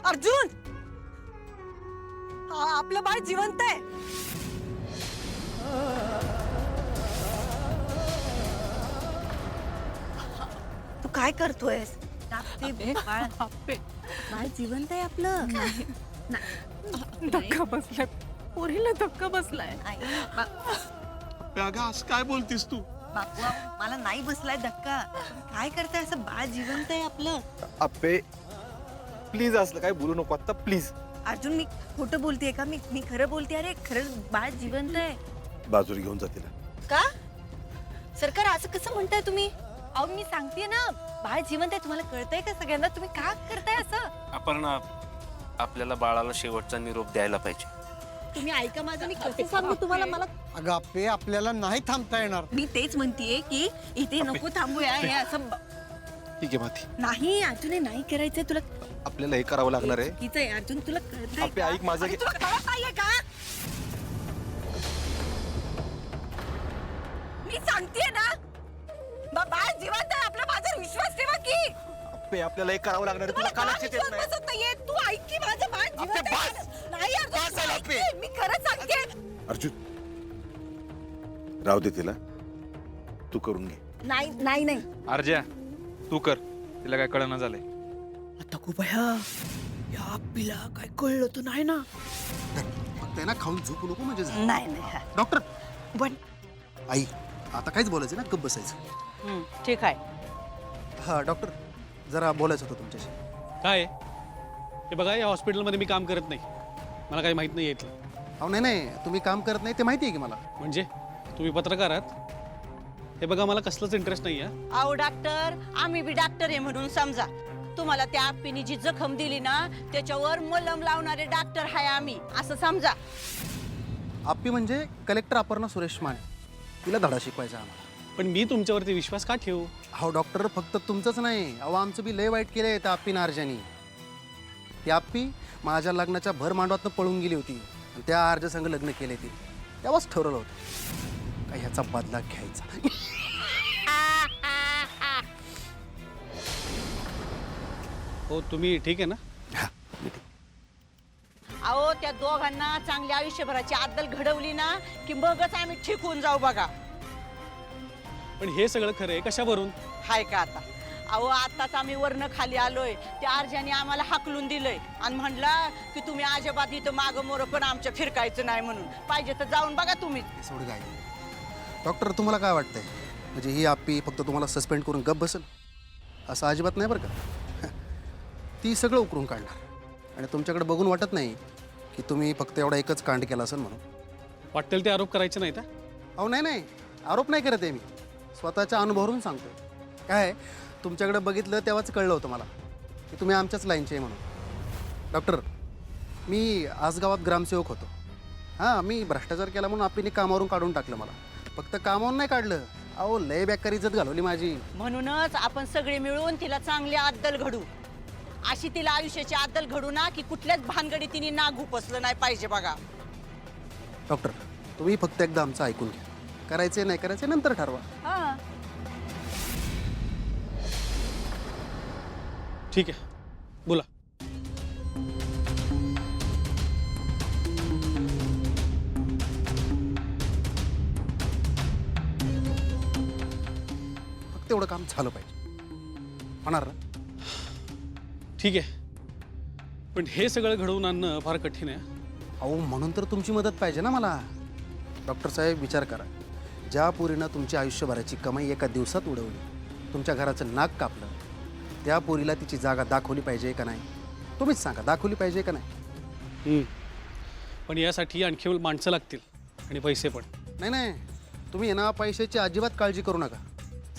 अर्जुन, आपलं बाळ जिवंत आहे. तू काय करतोयस? बाळ जिवंत आहे आपलं. धक्का बसलाय, पोरीला धक्का बसलाय. अगं असं काय बोलतीस तू? बापू, मला नाही बसलाय धक्का. काय करताय? असं बाळ जिवंत आहे आपलं. अप्पे प्लीज असलं काय बोलू नको आता प्लीज. अर्जुन, मी खोटं बोलतेय का? मी खरं बोलते. अरे खरं बाळ जिवंत आहे. बाजूला घेऊन जा तिला. का सरकार असं कसं म्हणताय तुम्ही? अहो मी सांगतेय ना, बाळ जिवंत आहे. तुम्हाला कळतंय का सगळ्यांना? तुम्ही का करताय असं? आपण आपल्याला बाळाला शेवटचा निरोप द्यायला पाहिजे. तुम्ही ऐका माझं, मी कसं सांगू तुम्हाला? मला अगं अप्पे, आपल्याला नाही थांबता येणार. मी तेच म्हणतेय की इथे नको थांबूया. हे असं ठीक आहे माती, नाही अर्जुन, हे नाही करायचंय. तुला आपल्याला हे करावं लागणार आहे. चुकीचं आहे अर्जुन. तुला कळतंय अप्पे, का? ऐक माझं. अरे, तुला कळत नाहीये का? मी सांगतेय ना, बाळ जिवंत आहे आपला. माझा विश्वास ठेवा की. अप्पे, आपल्याला हे करावं लागणार आहे. तुला का लक्षात येत नाही? बसत नाहीये. तू ऐक की, माझं बाळ जिवंत आहे. नाही अर्जुन, तू ऐक की. मी खरंच सांगते. अर्जुन, राहू दे तिला, तू करून घे. नाही नाही नाही. अर्ज्या तू कर, तिला काय कळना झालंय. आता कुबया, या आप्पीला काय कळलं तर नाही ना? फक्त आहे ना, खाऊन झोपू नको म्हणजे झालं. नाही नाही. डॉक्टर, पण आई आता काहीच बोलायचं ना, गप्प बसायचं. ठीक आहे. हा डॉक्टर, जरा बोलायचं होतं तुमच्याशी. काय हे बघा, या हॉस्पिटलमध्ये मी काम करत नाही. मला काही माहित नाही येतलं. अहो नाही, तुम्ही काम करत नाही ते माहिती आहे की मला. म्हणजे तुम्ही पत्रकार आहात? हे बघा, मला कसलंच इंटरेस्ट नाही आहे. अहो डॉक्टर, आम्ही बी डॉक्टर आहे म्हणून समजा. तुम्हाला त्या आप्पीने जी जखम दिली ना, त्याच्यावर मलम लावणारे डॉक्टर आहे आम्ही, असं समजा. आप्पी म्हणजे कलेक्टर अपर्णा सुरेश माने. तिला धडा शिकवायचा आम्हाला. पण मी तुमच्यावरती विश्वास का ठेवू? अहो डॉक्टर, फक्त तुमचंच नाही, अहो आमचं बी लय वाईट केलंय त्या आप्पीनं अर्जानी. ती आप्पी माझ्या लग्नाच्या भर मांडवातनं पळून गेली होती आणि त्या अर्ज संग लग्न केले ती. तेव्हाच ठरवलं होतं का ह्याचा बदला घ्यायचा. हो, तुम्ही ठीक आहे ना? अहो त्या दोघांना चांगली आयुष्यभराची अद्दल घडवली ना, की मगच आम्ही ठीक होऊन जाऊ बघा. पण हे सगळं खरं आहे कशावरून? हाय का आता? अहो आताच आम्ही वरनं खाली आलोय. त्या अर्जाने आम्हाला हाकलून दिलंय आणि म्हणला की तुम्ही अजिबात इथं मागं मोर पण आमच्या फिरकायचं नाही म्हणून. पाहिजे तर जाऊन बघा तुम्ही. सोड गाय. डॉक्टर, तुम्हाला काय वाटतंय? म्हणजे ही आप्पी फक्त तुम्हाला सस्पेंड करून गप बसेल असं अजिबात नाही बरं का. ती सगळं उकरून काढणार आणि तुमच्याकडे बघून वाटत नाही की तुम्ही फक्त एवढा एकच कांड केला असेल म्हणून. वाटेल ते आरोप करायचे नाहीत. अहो नाही, आरोप नाही करत आहे मी, स्वतःच्या अनुभवावरून सांगतोय. काय तुमच्याकडे बघितलं तेव्हाच कळलं होतं मला की तुम्ही आमच्याच लाईनचे आहे म्हणून. डॉक्टर, मी आजगावात ग्रामसेवक होतो. हां, मी भ्रष्टाचार केला म्हणून आपली कामावरून काढून टाकलं मला. फक्त कामावरून नाही काढलं, अहो लय बेकार इज्जत घालवली माझी. म्हणूनच आपण सगळे मिळून तिला चांगली अद्दल घडू. अशी तिला आयुष्याची अद्दल घडू ना, की कुठल्याच भानगडी तिने ना घुपसलं नाही पाहिजे बघा. डॉक्टर, तुम्ही फक्त एकदा आमचं ऐकून घ्या. करायचे नाही करायचे नंतर ठरवा. हा, ठीक आहे, बोला. फक्त एवढं काम झालं पाहिजे. होणार ना? ठीक आहे, पण हे सगळं घडवून आणणं फार कठीण आहे. अहो म्हणून तर तुमची मदत पाहिजे ना मला. डॉक्टर साहेब, विचार करा. ज्या पोरीनं तुमची आयुष्यभराची कमाई एका दिवसात उडवली, तुमच्या घराचं नाक कापलं, त्या पोरीला तिची जागा दाखवली पाहिजे का नाही? तुम्हीच सांगा, दाखवली पाहिजे का नाही? पण यासाठी आणखी माणसं लागतील आणि पैसे पण. नाही, तुम्ही ना पैशाची अजिबात काळजी करू नका.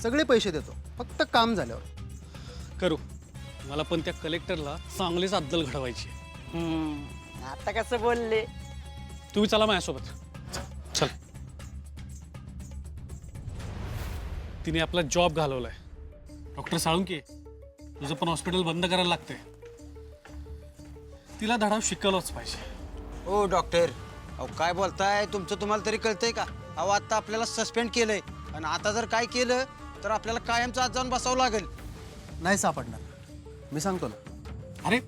सगळे पैसे देतो, फक्त काम झाल्यावर. करू. मला पण त्या कलेक्टरला चांगलीच अद्दल घडवायची आहे. आता कसं बोलले. तुम्ही चला माझ्यासोबत. चल. तिने आपला जॉब घालवलाय. डॉक्टर साळुंके, तुझं पण हॉस्पिटल बंद करायला लागतंय. तिला धडाव शिकवलाच पाहिजे. ओ डॉक्टर, अहो काय बोलताय? तुमचं तुम्हाला तरी कळतंय का? अहो आता आपल्याला सस्पेंड केलंय आणि आता जर काय केलं तर आपल्याला कायमचं आत जाऊन बसावं लागेल. नाही सापडणार, मी सांगतो ना. अरे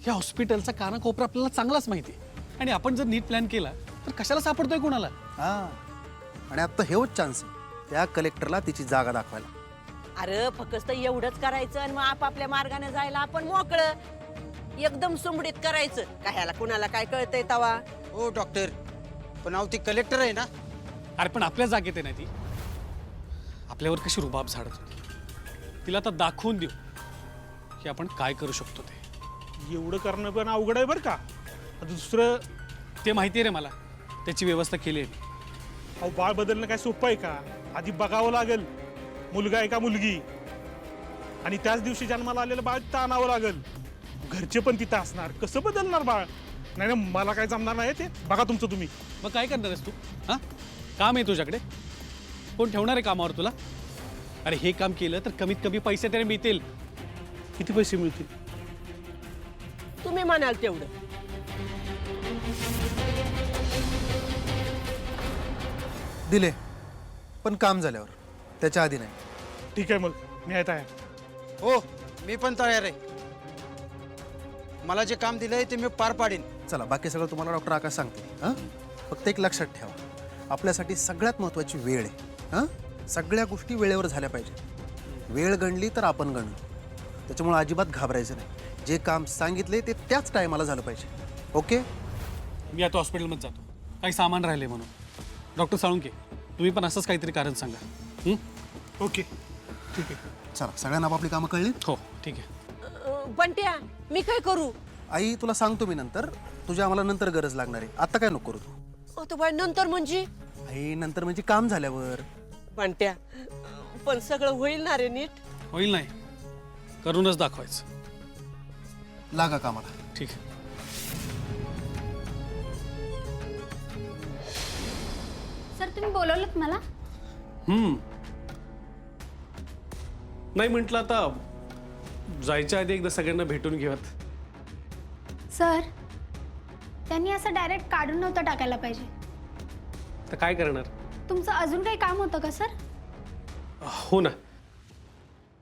या हॉस्पिटलचा कानाकोपरा आपल्याला चांगलाच माहिती आहे आणि आपण जर नीट प्लॅन केला तर कशाला सापडतोय कोणाला? हा, आणि आता हेच चान्स आहे त्या कलेक्टरला तिची जागा दाखवायला. अरे फक्त एवढंच करायचं आणि मग आपापल्या मार्गाने जायला आपण मोकळं एकदम सुमडीत करायचं. ह्याला कुणाला काय कळतंय तवा? हो डॉक्टर, पण अहो ती कलेक्टर आहे ना. अरे पण आपल्या जागेत आहे ना ती. आपल्यावर कशी रुबाब झाडत होती. तिला आता दाखवून देऊ की आपण काय करू शकतो ते. एवढं करणं पण अवघड आहे बरं का. आता दुसरं, ते माहिती आहे रे मला, त्याची व्यवस्था केली आहे मी. अहो बाळ बदलणं काय सोपं आहे का? आधी बघावं लागेल मुलगा आहे का मुलगी, आणि त्याच दिवशी जन्माला आलेलं बाळ तिथं आणावं लागेल. घरचे पण तिथं असणार, कसं बदलणार बाळ? नाही ना, मला काय जमणार नाही ते. बघा तुमचं तुम्ही. मग काय करणार आहेस तू? हां, काम आहे तुझ्याकडे? कोण ठेवणार आहे कामावर तुला? अरे हे काम केलं तर कमीत कमी पैसे तरी मिळतील. किती पैसे मिळतील? तुम्ही म्हणाल तेवढं. दिले, पण काम झाल्यावर, त्याच्या आधी नाही. ठीक आहे, मग मी आहे तयार. हो, मी पण तयार आहे. मला जे काम दिलंय ते मी पार पाडीन. चला, बाकी सगळं तुम्हाला डॉक्टर आकाश सांगते. हां, फक्त एक लक्षात ठेवा, आपल्यासाठी सगळ्यात महत्त्वाची वेळ आहे. हां, सगळ्या गोष्टी वेळेवर झाल्या पाहिजे. वेळ गणली तर आपण गणलो. त्याच्यामुळे अजिबात घाबरायचं नाही. जे काम सांगितले ते त्याच टायमाला झालं पाहिजे. ओके? मी आता हॉस्पिटलमध्ये जातो, काही सामान राहिले म्हणून. डॉक्टर साळुंके, तुम्ही पण असंच काहीतरी कारण सांगा. हं? ओके, ठीक आहे. चला, सगळ्यांना आपली कामं कळली? हो ठीक आहे. बंट्या, मी काय करू? आई, तुला सांगतो मी नंतर. तुझ्या आम्हाला नंतर गरज लागणार आहे. आता काय नको करू तू. तो बाय नंतर म्हणजे? आई, नंतर म्हणजे काम झाल्यावर. बंट्या, पण सगळं होईल ना रे नीट? होईल नाही, करूनच दाखवायचं. लागा कामाला. ठीक आहे. सर, तुम्ही बोलवलंत मला? नाही म्हटलं आता जायच्या आधी एकदा सगळ्यांना भेटून घेऊयात. सर, त्यांनी असं डायरेक्ट काढून नव्हतं टाकायला पाहिजे. तर काय करणार? तुमचं अजून काही काम होतं का सर? हो ना,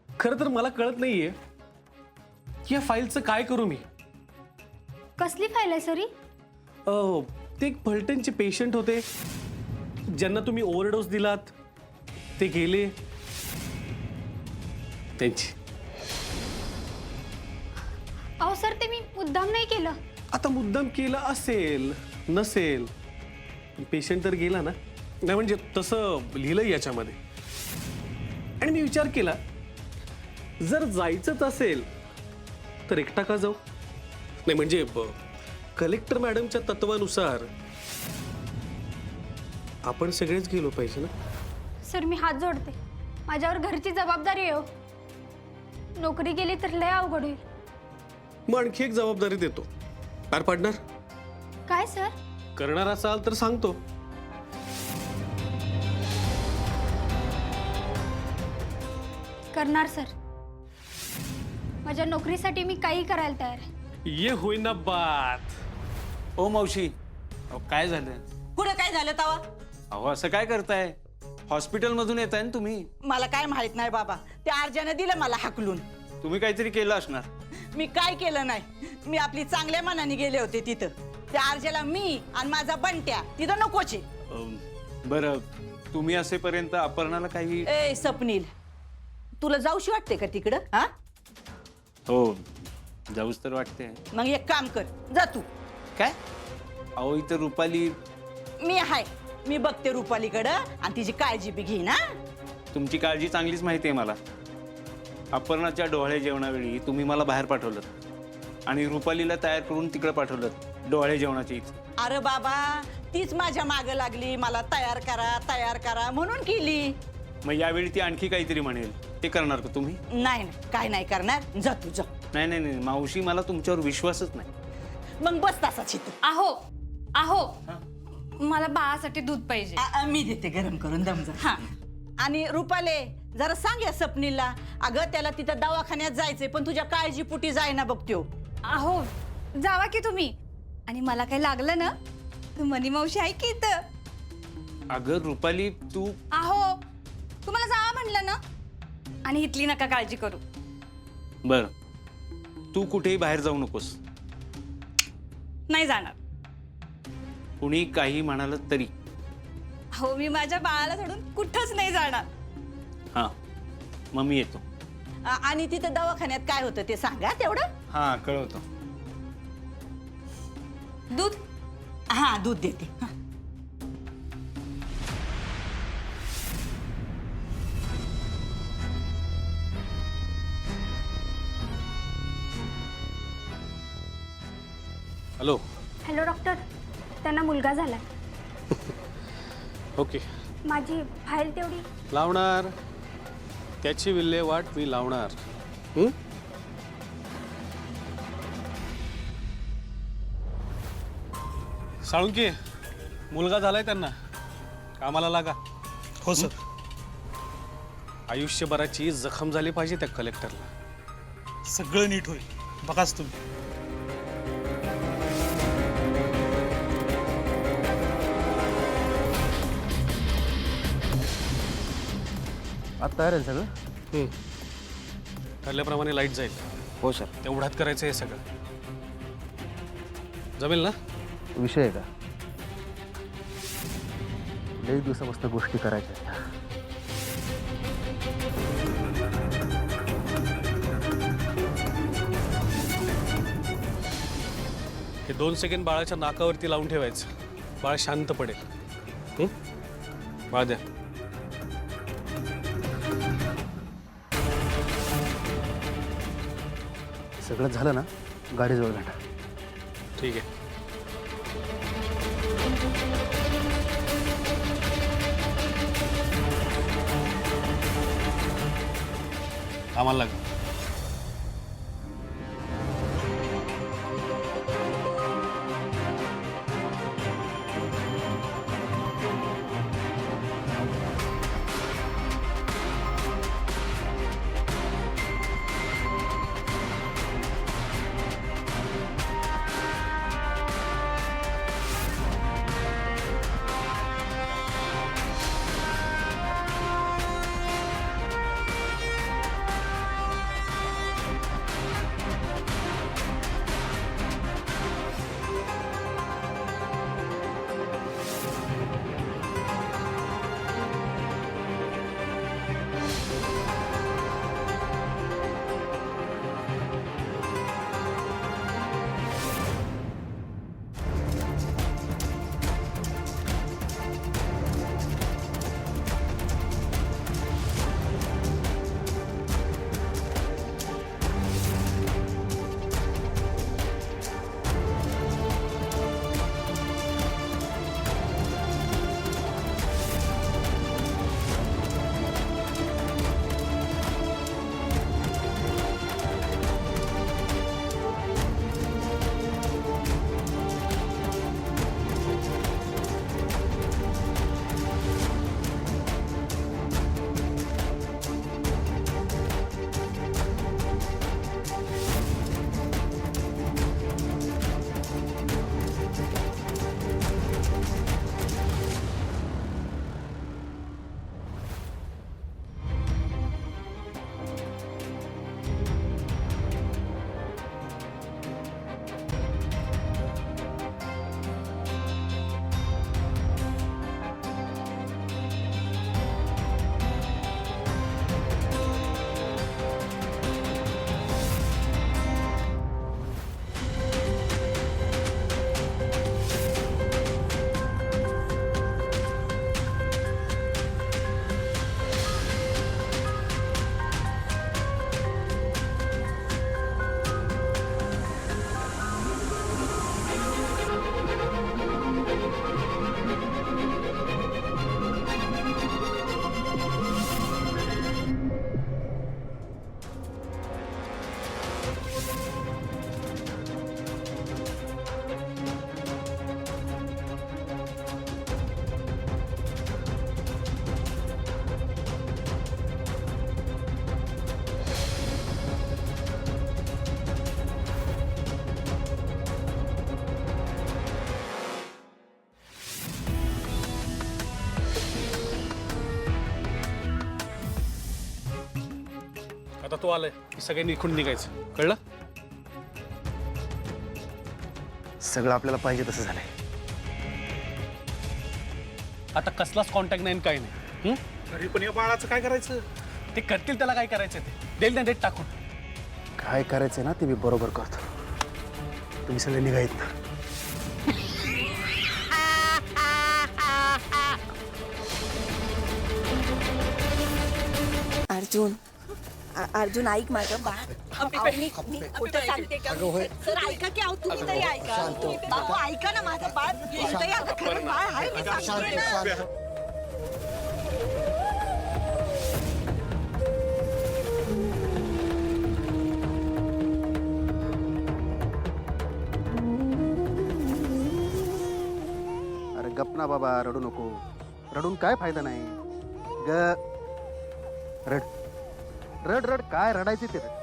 खरं तर मला कळत नाहीये की या फाईलचं काय करू मी. कसली फाईल आहे सर ही? ते एक फलटणचे पेशंट होते ज्यांना तुम्ही ओव्हरडोस दिलात, ते गेले. त्यांची. अहो सर, ते मी मुद्दाम नाही केलं. आता मुद्दाम केलं असेल नसेल, पेशंट तर गेला ना. नाही म्हणजे तसं लिहिलंय याच्यामध्ये. आणि मी विचार केला, जर जायचंच असेल तर एकटा का जाऊ? नाही म्हणजे कलेक्टर मॅडमच्या तत्वानुसार आपण सगळेच गेलो पाहिजे ना. सर, मी हात जोडते. माझ्यावर घरची जबाबदारी आहे हो. नोकरी गेली तर लय अवघड होईल. मग आणखी एक जबाबदारी देतो, पार पाडणार? काय सर? करणार असाल तर सांगतो. करणार सर. माझ्या नोकरीसाठी मी काही करायला तयार आहे. ये होईना बात. ओ मावशी, अहो काय झालं? पुढे काय झालं तवा? अहो असं काय करताय? हॉस्पिटलमधून येताय ना तुम्ही. मला काय माहित नाही बाबा. त्या अर्जाने दिलं मला हाकलून. तुम्ही काहीतरी केलं असणार. मी काय केलं नाही. मी आपली चांगल्या मनाने गेले होते तिथं. त्या अर्जाला मी आणि माझा बंट्या तिथं नकोचे. बरं, तुम्ही असेपर्यंत अपर्णाला काही. ए सपनील, तुला जाऊशी वाटते का तिकडं? हा, हो, जाऊच तर वाटते. मग एक काम कर, जा तू. काय? अहो इथं रुपाली. मी आहे, मी बघते रुपालीकडं आणि तिची काळजी बी घे ना. तुमची काळजी चांगलीच माहिती आहे मला. अपर्णाच्या डोहाळे जेवणावेळी तुम्ही मला बाहेर पाठवलं आणि रुपालीला तयार करून तिकडे पाठवलं डोहाळे जेवणाच्या इथे. अरे बाबा, तीच माझ्या मागं लागली, मला तयार करा म्हणून केली. मग यावेळी ती आणखी काहीतरी म्हणेल, ते करणार का तुम्ही? नाही, काय नाही करणार. जा तू जा. नाही नाही नाही मावशी, मला तुमच्यावर विश्वासच नाही. मग बस तसाच इथं. अहो मला बाळासाठी दूध पाहिजे. मी देते गरम करून, दम जा. हा, आणि रुपाले जरा सांग या सपनीला, अगं त्याला तिथं दवाखान्यात जायचंय पण तुझ्या काळजीपोटी जायना बघतो. अहो जावा की तुम्ही, आणि मला काही लागलं ना मनी मावशी आहे की इथं. अगं रुपाली, तू. अहो तुम्हाला जावा म्हणलं ना, आणि इथली नका काळजी करू. बर, तू कुठेही बाहेर जाऊ नकोस. नाही जाणार. कुणी काही म्हणालं तरी? हो, मी माझ्या बाळाला सोडून कुठंच नाही जाणार. हां, मग मी येतो. आणि तिथं दवाखान्यात काय होतं ते सांगा तेवढं. हां, कळवतो. दूध? हा, दूध देते. हा. हॅलो. हॅलो डॉक्टर, त्यांना मुलगा झालाय. ओके, माझी फाईल तेवढी. लावणार. त्याची विल्हेवाट मी लावणार. हं? साळुंके, मुलगा झालाय त्यांना. कामाला लागा. हो सर. आयुष्यभराची जखम झाली पाहिजे त्या कलेक्टरला. सगळं नीट होईल, बघाच तुम्ही. आता तयार आहे सगळं? ठरल्याप्रमाणे लाईट जाईल. हो सर. तेवढ्यात करायचं हे सगळं. जमेल ना? विषय आहे का? लई दिवसापासून गोष्टी करायच्या. हे 2 सेकंड बाळाच्या नाकावरती लावून ठेवायचं. बाळ शांत पडेल. हं? बाळ द्या. सगळं झालं ना, गाडीजवळ भेटा. ठीक आहे. कामाला लागा. आता तो आलाय की सगळ्यांनी इकडून निघायचं. कळलं? सगळं आपल्याला पाहिजे तसं झालंय. आता कसलाच कॉन्टॅक्ट नाही काही नाही. तरी पण या बाळाचं काय करायचं? ते करतील, त्याला काय करायचं ते देईल ना डेट टाकून. काय करायचंय ना ते मी बरोबर करतो. तुम्ही सगळे निघायत ना. अर्जुन अर्जुन ऐक माझं बाळ. मी कुठं सांगते का? सर ऐका की अहो तुम्ही तरी ऐका. बाबू ऐका ना माझं बाळ. बोलतोय अगं खरंच बाळ आहे मी सांगते ना. अरे गप ना बाबा, रडू नको. रडून काय फायदा नाही. ग रड रड रड, काय रडायचे ते रड.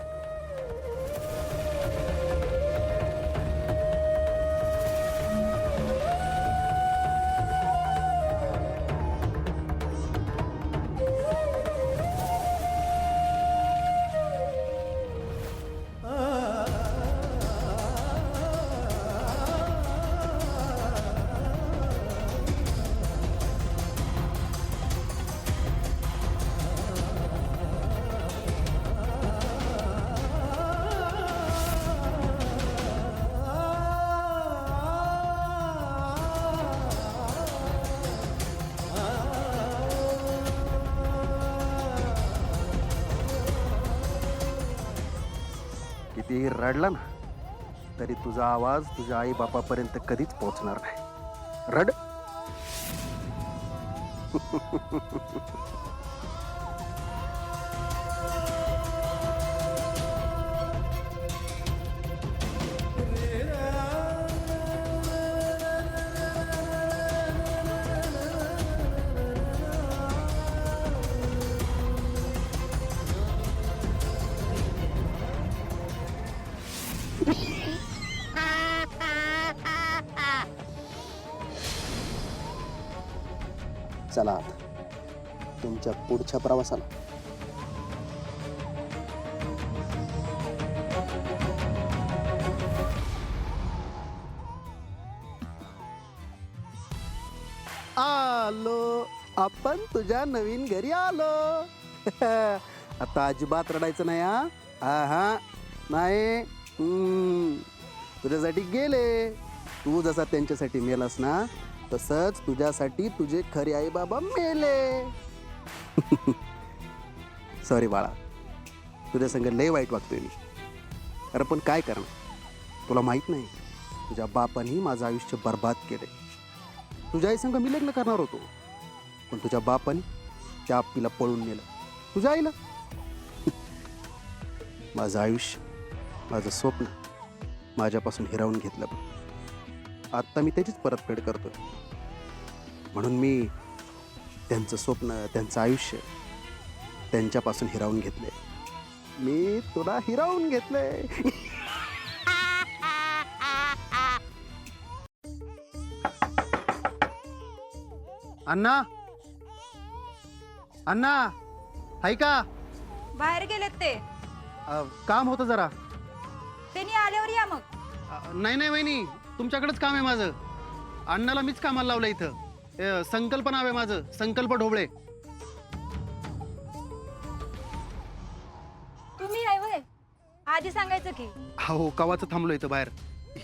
किती रडला ना तरी तुझा आवाज तुझ्या आई बापापर्यंत कधीच पोहोचणार नाही. रड. चला आता तुमच्या पुढच्या प्रवासाला. आलो आपण तुझ्या नवीन घरी आलो. आता अजिबात रडायचं नाही. हा नाही. तुझ्यासाठी गेले. तू जसा त्यांच्यासाठी मेलास ना तसंच तुझ्यासाठी तुझे खरे आई बाबा मेले. सॉरी बाळा, तुझ्या संग लय वाईट वागतोय मी. अरे पण काय करणार, तुला माहित नाही तुझ्या बापानी माझं आयुष्य बर्बाद केले. तुझ्या आई संग मी लग्न करणार होतो पण तुझ्या बापानी त्या आप्पीला पळून नेलं. तुझ्या आईला. माझं आयुष्य, माझं स्वप्न माझ्यापासून हिरावून घेतलं. आत्ता मी त्याचीच परतफेड करतोय. म्हणून मी त्यांचं स्वप्न, त्यांचं आयुष्य त्यांच्यापासून हिरावून घेतलंय. मी तुला हिरावून घेतलंय. अण्णा, अण्णा हाय का? बाहेर गेलेत ते. काम होतं जरा. त्यांनी आल्यावर या मग. नाही नाही वहिनी, तुमच्याकडेच काम आहे माझं. अण्णाला मीच कामाला लावलं इथं. संकल्प नाव आहे माझं, संकल्प ढोबळे. तुम्ही आहे वय आधी सांगायचं की. हो कवाचं थांबलो इथं बाहेर.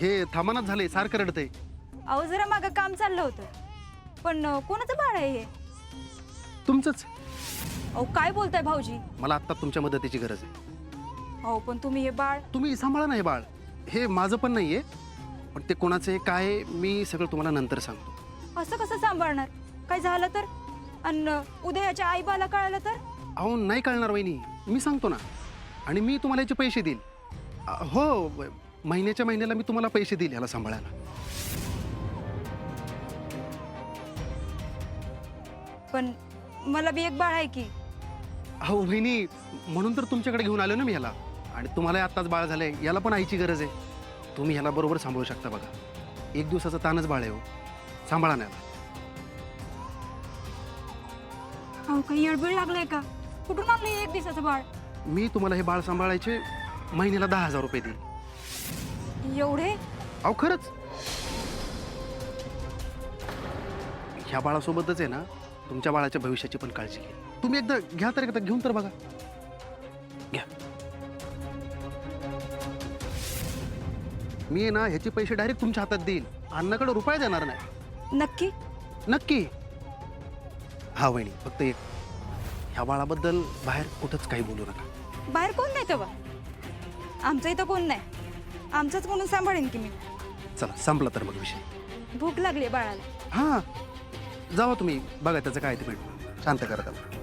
हे थांबनाच झालंय, सारखं रडतंय. अहो जरा मागं काम चाललं होतं. पण कोणाचं बाळ आहे हे? तुमचंच. अहो काय बोलताय भाऊजी? मला आत्ता तुमच्या मदतीची गरज आहे. अहो पण तुम्ही हे बाळ. तुम्ही सांभाळा ना हे बाळ. हे माझं पण नाहीये, पण ते कोणाचं आहे काय आहे, मी सगळं तुम्हाला नंतर सांगतो. असं कसं सांभाळणार? काय झालं तर? आणि उद्या याच्या आई बाला कळालं तर? अहो नाही कळणार वहिनी, मी सांगतो ना. आणि मी तुम्हाला याचे पैसे देईल. हो महिन्याच्या महिन्याला मी तुम्हाला पैसे देईल याला सांभाळायला. पण मला बी एक बाळ आहे की. हो वहिनी, म्हणून तर तुमच्याकडे घेऊन आलो ना मी याला. आणि तुम्हाला आत्ताच बाळ झालंय, याला पण आईची गरज आहे. तुम्ही ह्याला बरोबर सांभाळू शकता बघा. एक दिवसाचा ताणच बाळ आहे हो, सांभाळा ना याला. अहो काही येडबीड लागलाय का? कुठून आणलं एक दिवसाचं बाळ? मी तुम्हाला हे बाळ सांभाळायचे महिन्याला 10,000 रुपये देईल. एवढे? अहो खरंच. ह्या बाळासोबतच आहे ना तुमच्या बाळाच्या भविष्याची पण काळजी घ्या. तुम्ही एकदा घ्या तर एकदा घेऊन तर बघा. घ्या. मी आहे ना ह्याचे पैसे डायरेक्ट तुमच्या हातात देईल. अण्णाकडे रुपया देणार नाही. नक्की? नक्की. हा वहिनी फक्त एक, ह्या बाळाबद्दल बाहेर कुठंच काही बोलू नका. बाहेर कोण नाही तेव्हा? आमचं इथं कोण नाही. आमचंच म्हणून सांभाळेन की मी. चला संपला तर मग विषय. भूक लागली बाळाला. हां जावा तुम्ही बघा त्याचं काय ते भेट शांत करा त्याला.